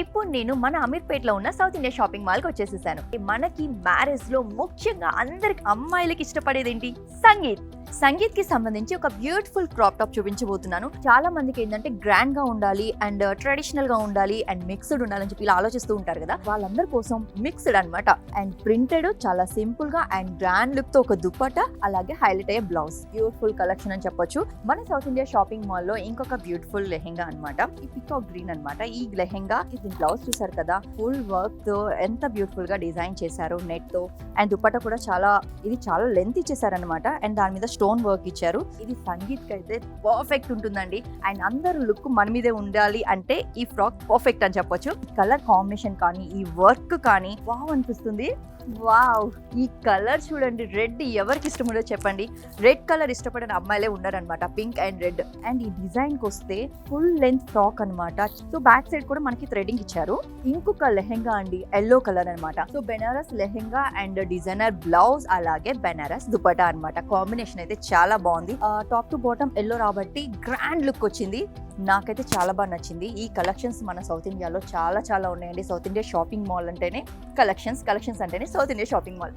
ఇప్పుడు నేను మన అమీర్పేటలో ఉన్న సౌత్ ఇండియా షాపింగ్ మాల్ కి వచ్చేసేసాను. మనకి మ్యారేజ్ లో ముఖ్యంగా అందరికి అమ్మాయిలకి ఇష్టపడేది ఏంటి? సంగీత్ కి సంబంధించి ఒక బ్యూటిఫుల్ క్రాప్ టాప్ చూపించబోతున్నాను. చాలా మందికి ఏంటంటే గ్రాండ్ గా ఉండాలి అండ్ ట్రెడిషనల్ గా ఉండాలి అండ్ మిక్స్డ్ ఉండాలని చెప్పి ఇలా ఆలోచిస్తూ ఉంటారు కదా. వాళ్ళందరి కోసం మిక్స్డ్ అన్నమాట. అండ్ ప్రింటెడ్ చాలా సింపుల్ గా అండ్ గ్రాండ్ లుక్ తో ఒక దుప్పట, అలాగే హైలైట్ అయ్యే బ్లౌజ్. బ్యూటిఫుల్ కలెక్షన్ అని చెప్పొచ్చు. మన సౌత్ ఇండియా షాపింగ్ మాల్ లో ఇంకొక బ్యూటిఫుల్ లెహెంగా అన్నమాట. ఈ పికాక్ గ్రీన్ అన్నమాట. ఈ లెహెంగా ఇది బ్లౌజ్ చూసారు కదా, ఫుల్ వర్క్ తో ఎంత బ్యూటిఫుల్ గా డిజైన్ చేశారు నెట్ తో. అండ్ దుప్పట కూడా చాలా లెంత్ ఇచ్చేసారనమాట. అండ్ దాని మీద స్టోన్ వర్క్ ఇచ్చారు. ఇది సంగీత్ కి అయితే పర్ఫెక్ట్ ఉంటుందండి. అండ్ అందరు లుక్ మన మీదే ఉండాలి అంటే ఈ ఫ్రాక్ పర్ఫెక్ట్ అని చెప్పొచ్చు. కలర్ కాంబినేషన్ కానీ ఈ వర్క్ కానీ వావ్ అనిపిస్తుంది. వావ్, ఈ కలర్ చూడండి. రెడ్ ఎవరికి ఇష్టం ఉండదో చెప్పండి. రెడ్ కలర్ ఇష్టపడిన అమ్మాయిలే ఉన్నారనమాట. Pink and red. అండ్ ఈ డిజైన్ కి వస్తే ఫుల్ లెంత్ ఫ్రాక్ అనమాట. సో బ్యాక్ సైడ్ కూడా మనకి థ్రెడింగ్ ఇచ్చారు. ఇంకొక లెహెంగా అండి, ఎల్లో కలర్ అనమాట. So Banaras lehenga and designer blouse, అలాగే బెనారస్ దుపట్టా అనమాట. కాంబినేషన్ అయితే చాలా బాగుంది. టాప్ టు బాటమ్ ఎల్లో రాబట్టి గ్రాండ్ లుక్ వచ్చింది. నాకైతే చాలా బాగా నచ్చింది. ఈ కలెక్షన్స్ మన సౌత్ ఇండియాలో చాలా ఉన్నాయండి. సౌత్ ఇండియా షాపింగ్ మాల్ అంటేనే కలెక్షన్స్ అంటేనే సౌత్ ఇండియా షాపింగ్ మాల్.